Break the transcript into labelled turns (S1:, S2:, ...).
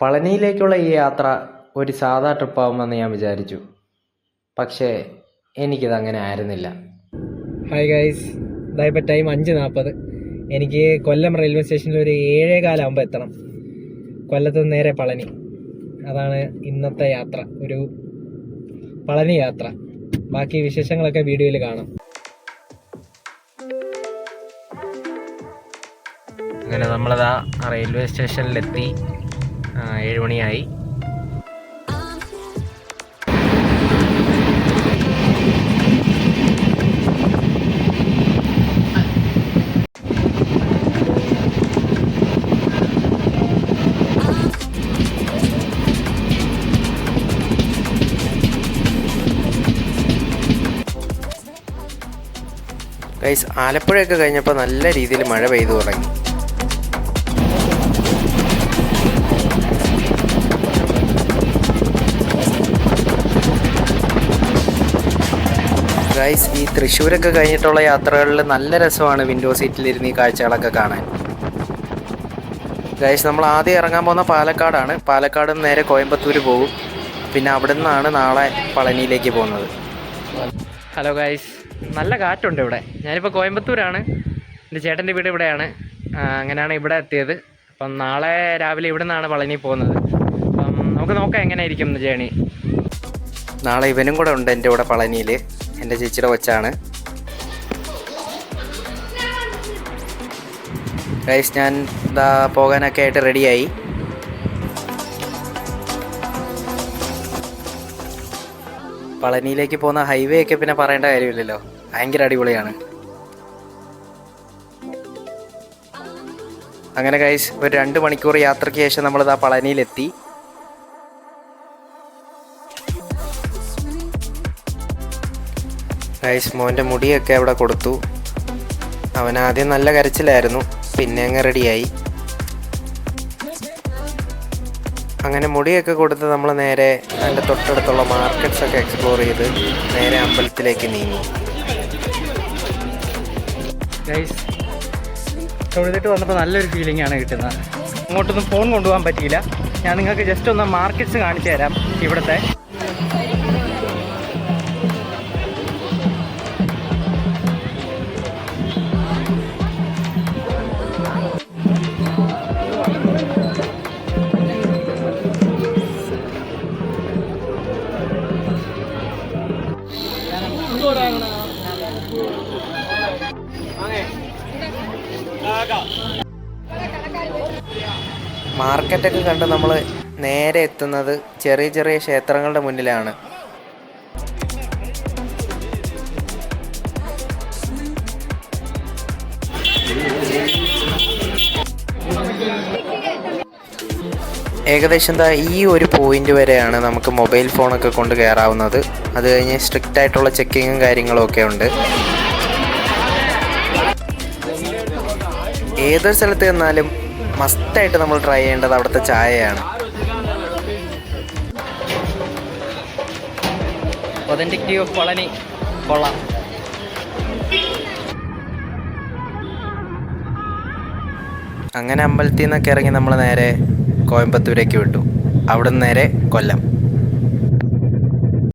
S1: പളനിയിലേക്കുള്ള ഈ യാത്ര ഒരു സാധാ ട്രിപ്പാകുമെന്ന് ഞാൻ വിചാരിച്ചു. പക്ഷേ എനിക്കിതങ്ങനെ ആയിരുന്നില്ല. ഹായ് ഗൈസ്, ഇതായപ്പോൾ ടൈം 5:40. എനിക്ക് കൊല്ലം റെയിൽവേ സ്റ്റേഷനിൽ ഒരു 7:15 എത്തണം. കൊല്ലത്ത് നിന്ന് നേരെ പളനി. അതാണ് ഇന്നത്തെ യാത്ര, ഒരു പളനി യാത്ര. ബാക്കി വിശേഷങ്ങളൊക്കെ വീഡിയോയിൽ കാണാം. അങ്ങനെ നമ്മളതാ റെയിൽവേ സ്റ്റേഷനിലെത്തി. 7 മണിയായി. ഗൈസ്, ആലപ്പുഴയൊക്കെ കഴിഞ്ഞപ്പോൾ നല്ല രീതിയിൽ മഴ പെയ്തു തുടങ്ങി. ഗൈസ്, ഈ തൃശ്ശൂരൊക്കെ കഴിഞ്ഞിട്ടുള്ള യാത്രകളിൽ നല്ല രസമാണ് വിൻഡോ സീറ്റിലിരുന്ന് ഈ കാഴ്ചകളൊക്കെ കാണാൻ. ഗൈസ്, നമ്മൾ ആദ്യം ഇറങ്ങാൻ പോകുന്ന പാലക്കാടാണ്. പാലക്കാട് നിന്ന് നേരെ കോയമ്പത്തൂർ പോകും. പിന്നെ അവിടെ നിന്നാണ് നാളെ പളനിയിലേക്ക് പോകുന്നത്. ഹലോ ഗൈസ്, നല്ല കാറ്റുണ്ട് ഇവിടെ. ഞാനിപ്പോൾ കോയമ്പത്തൂരാണ്. എൻ്റെ ചേട്ടൻ്റെ വീട് ഇവിടെയാണ്. അങ്ങനെയാണ് ഇവിടെ എത്തിയത്. അപ്പം നാളെ രാവിലെ ഇവിടെ നിന്നാണ് പളനി പോകുന്നത്. അപ്പം നമുക്ക് നോക്കാം എങ്ങനെയായിരിക്കും ജേണി. നാളെ ഇവനും കൂടെ ഉണ്ട് എൻ്റെ കൂടെ പളനിയിൽ. എൻ്റെ ചേച്ചിയുടെ കൊച്ചാണ്. ഗൈസ്, ഞാൻ എന്താ പോകാനൊക്കെ ആയിട്ട് റെഡിയായി. പളനിയിലേക്ക് പോകുന്ന ഹൈവേ ഒക്കെ പിന്നെ പറയേണ്ട കാര്യമില്ലല്ലോ, ഭയങ്കര അടിപൊളിയാണ്. അങ്ങനെ ഗൈസ്, ഒരു 2 മണിക്കൂർ യാത്രയ്ക്ക് ശേഷം നമ്മളിതാ പളനിയിലെത്തി. ഗൈസ്, മോൻ്റെ മുടിയൊക്കെ അവിടെ കൊടുത്തു. അവൻ ആദ്യം നല്ല കരച്ചിലായിരുന്നു, പിന്നെ അങ്ങ് റെഡിയായി. അങ്ങനെ മുടിയൊക്കെ കൊടുത്ത് നമ്മൾ നേരെ അതിൻ്റെ തൊട്ടടുത്തുള്ള മാർക്കറ്റ്സൊക്കെ എക്സ്പ്ലോർ ചെയ്ത് നേരെ അമ്പലത്തിലേക്ക് നീങ്ങി. ഗൈസ്, തൊഴുതിട്ട് വന്നപ്പോൾ നല്ലൊരു ഫീലിംഗ് ആണ് കിട്ടുന്നത്. അങ്ങോട്ടൊന്നും ഫോൺ കൊണ്ടുപോകാൻ പറ്റിയില്ല. ഞാൻ നിങ്ങൾക്ക് ജസ്റ്റ് ഒന്ന് മാർക്കറ്റ്സ് കാണിച്ചു തരാം ഇവിടുത്തെ. മാർക്കറ്റൊക്കെ കണ്ട് നമ്മൾ നേരെ എത്തുന്നത് ചെറിയ ചെറിയ ക്ഷേത്രങ്ങളുടെ മുന്നിലാണ്. ഏകദേശം ഈ ഒരു പോയിന്റ് വരെയാണ് നമുക്ക് മൊബൈൽ ഫോണൊക്കെ കൊണ്ട് കയറാവുന്നത്. അത് കഴിഞ്ഞ് സ്ട്രിക്റ്റ് ആയിട്ടുള്ള ചെക്കിങ്ങും കാര്യങ്ങളും ഒക്കെ ഉണ്ട്. ഏതൊരു സ്ഥലത്ത് ചെന്നാലും മസ്റ്റായിട്ട് നമ്മൾ ട്രൈ ചെയ്യേണ്ടത് അവിടുത്തെ ചായയാണ്. ഒതന്റിക് ഓഫ് പളനി കൊള്ളാം. അങ്ങനെ അമ്പലത്തിൽ നിന്നൊക്കെ ഇറങ്ങി നമ്മൾ നേരെ കോയമ്പത്തൂരേക്ക് വിട്ടു. അവിടെ നിന്ന് നേരെ കൊല്ലം.